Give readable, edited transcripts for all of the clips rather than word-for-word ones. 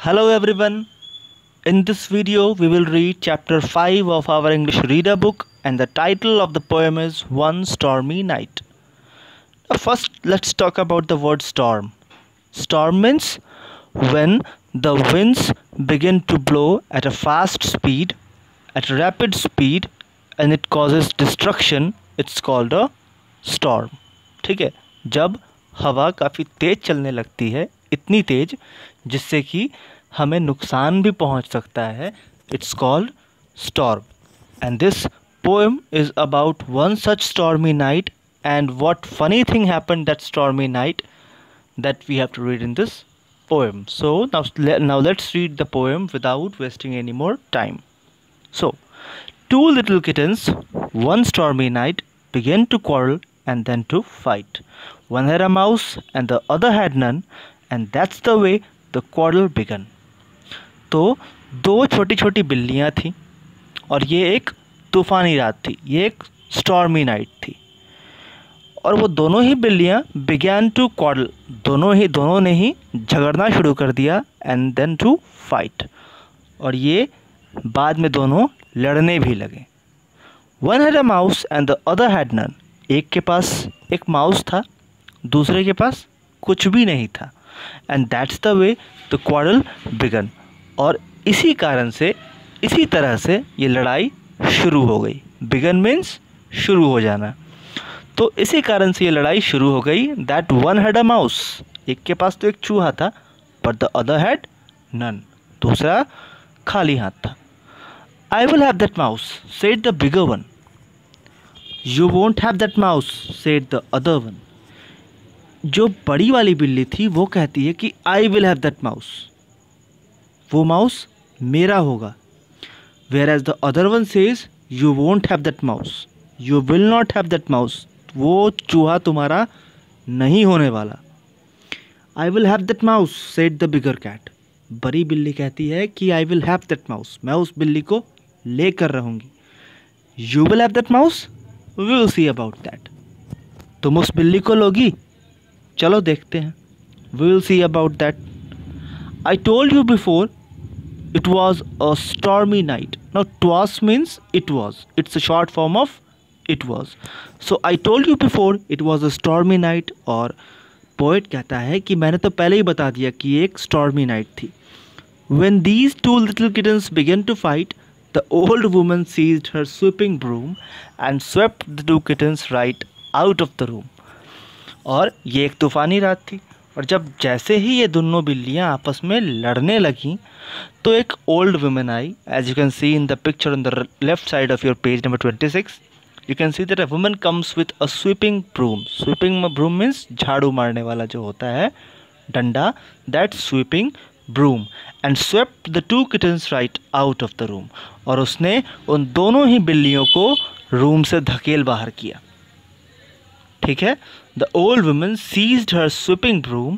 Hello everyone. In this video we will read chapter 5 of our English reader book and the title of the poem is One Stormy Night. Now first let's talk about the word storm. Storm means when the winds begin to blow at a fast speed, at a rapid speed and it causes destruction, it's called a storm. ठीक है, जब हवा काफ़ी तेज़ चलने लगती है, इतनी तेज़ जिससे कि हमें नुकसान भी पहुंच सकता है, it's called storm. And this poem is about one such stormy night and what funny thing happened that stormy night that we have to read in this poem. So now let's read the poem without wasting any more time. So, two little kittens one stormy night began to quarrel and then to fight. One had a mouse and the other had none, and that's the way the quarrel began. तो दो छोटी छोटी बिल्लियाँ थीं और ये एक तूफ़ानी रात थी, ये एक स्टॉर्मी नाइट थी और वो दोनों ही बिल्लियाँ बिगैन टू क्वारल, दोनों ने ही झगड़ना शुरू कर दिया एंड देन टू फाइट, और ये बाद में दोनों लड़ने भी लगे. One had a mouse and the other had none. एक के पास एक माउस था, दूसरे के पास कुछ भी नहीं था. And that's the way the quarrel began. और इसी कारण से, इसी तरह से ये लड़ाई शुरू हो गई. बिगन मीन्स शुरू हो जाना. तो इसी कारण से ये लड़ाई शुरू हो गई. That one had a mouse, एक के पास तो एक चूहा था, but the other had none, दूसरा खाली हाथ था. I will have that mouse said the bigger one. You won't have that mouse said the other one. जो बड़ी वाली बिल्ली थी वो कहती है कि I will have that mouse, वो माउस मेरा होगा. Whereas the other one says you won't have that mouse, you will not have that mouse, वो चूहा तुम्हारा नहीं होने वाला. I will have that mouse said the bigger cat. बड़ी बिल्ली कहती है कि I will have that mouse, मैं उस बिल्ली को लेकर रहूँगी. You will have that mouse, we will see about that. तुम उस बिल्ली को लोगी, चलो देखते हैं. We will see about that. I told you before it was a stormy night. Now twas means it was, it's a short form of it was. So I told you before it was a stormy night. और poet कहता है कि मैंने तो पहले ही बता दिया कि एक stormy night थी. When these two little kittens began to fight, the old woman seized her sweeping broom and swept the two kittens right out of the room. और ये एक तूफ़ानी रात थी और जब जैसे ही ये दोनों बिल्लियाँ आपस में लड़ने लगीं तो एक ओल्ड वुमेन आई. As you can see in the picture on the left side of your page number 26, you can see that a woman comes with a sweeping broom. Sweeping broom means झाड़ू मारने वाला जो होता है डंडा, that sweeping broom, and swept the two kittens right out of the room. और उसने उन दोनों ही बिल्लियों को रूम से धकेल बाहर किया. ठीक है. The old woman seized her sweeping broom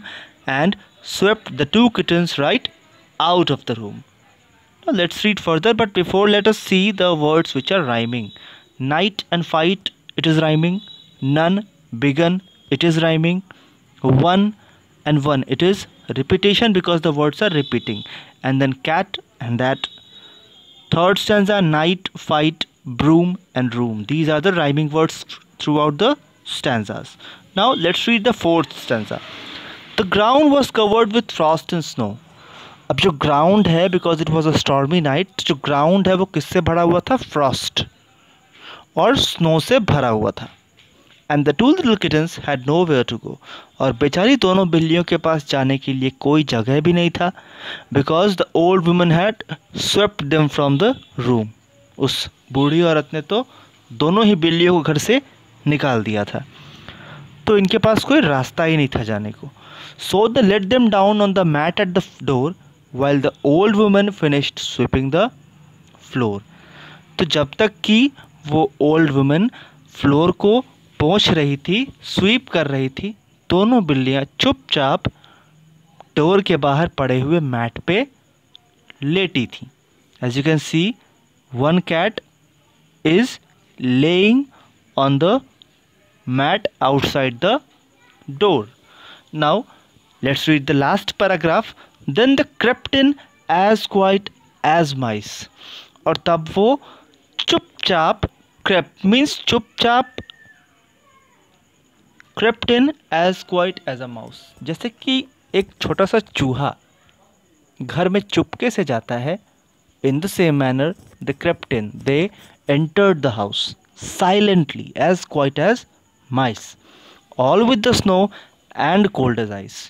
and swept the two kittens right out of the room. Now let's read further, but before let us see the words which are rhyming. Night and fight, it is rhyming. None, begun, it is rhyming. One and one, it is repetition because the words are repeating. And then cat and that. Third stanza, night, fight, broom and room. These are the rhyming words throughout the stanzas. Now let's read the fourth stanza. The ground was covered with frost and snow. अब जो ground है, because it was a stormy night, जो ground है वो किससे भरा हुआ था? Frost और snow से भरा हुआ था. And the two little kittens had nowhere to go. और बेचारी दोनों बिल्लियों के पास जाने के लिए कोई जगह भी नहीं था, because the old woman had swept them from the room. उस बूढ़ी औरत ने तो दोनों ही बिल्लियों को घर से निकाल दिया था, तो इनके पास कोई रास्ता ही नहीं था जाने को. So the let them down on the mat at the door while the old woman finished sweeping the floor. तो जब तक कि वो ओल्ड वुमन फ्लोर को पोंछ रही थी, स्वीप कर रही थी, दोनों बिल्लियाँ चुपचाप डोर के बाहर पड़े हुए मैट पे लेटी थी. As you can see, one cat is laying on the mat outside the door. Now let's read the last paragraph. Then they crept in as quiet as mice. और तब वो चुपचाप, crept means चुपचाप, crept in as quiet as a mouse. जैसे कि एक छोटा सा चूहा घर में चुपके से जाता है. In the same manner they crept in, they entered the house silently as quiet as mice, all with the snow and cold as ice.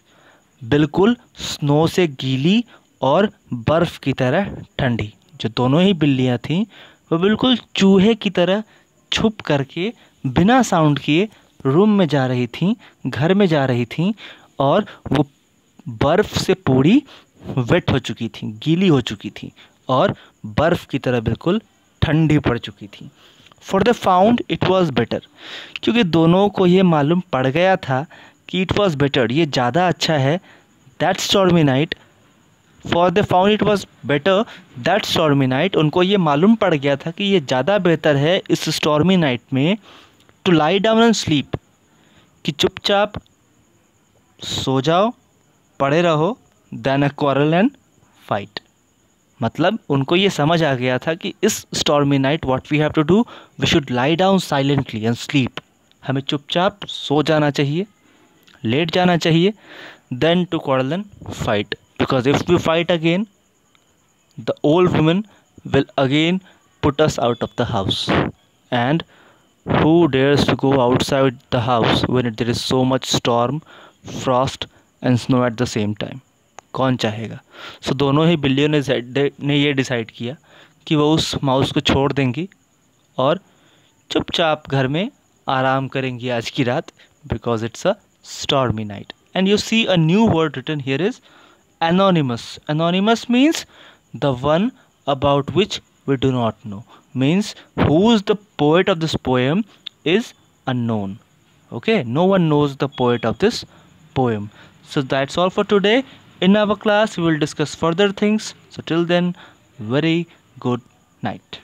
बिल्कुल स्नो से गीली और बर्फ की तरह ठंडी. जो दोनों ही बिल्लियाँ थीं वो बिल्कुल चूहे की तरह छुप करके बिना साउंड किए रूम में जा रही थीं, घर में जा रही थीं, और वो बर्फ से पूरी वेट हो चुकी थी, गीली हो चुकी थी और बर्फ की तरह बिल्कुल ठंडी पड़ चुकी थी. For the found it was better, क्योंकि दोनों को ये मालूम पड़ गया था कि इट वॉज बेटर, ये ज़्यादा अच्छा है, that stormy night. For the found it was better that stormy night, उनको ये मालूम पड़ गया था कि ये ज़्यादा बेहतर है इस स्टॉर्मी नाइट में to lie down and sleep, कि चुपचाप सो जाओ, पड़े रहो, than a quarrel and fight. मतलब उनको ये समझ आ गया था कि इस stormy night what we have to do, we should lie down silently and sleep. हमें चुपचाप सो जाना चाहिए, लेट जाना चाहिए, than to quarrel and fight, because if we fight again the old women will again put us out of the house. And who dares to go outside the house when there is so much storm, frost and snow at the same time? कौन चाहेगा. सो दोनों ही बिल्लियों ने ये decide किया कि वो उस माउस को छोड़ देंगी और चुपचाप घर में आराम करेंगी आज की रात, because it's a stormy night. And you see a new word written here is anonymous. Anonymous means the one about which we do not know, means who is the poet of this poem is unknown. Okay, no one knows the poet of this poem. So that's all for today. In our class we will discuss further things. So till then, very good night.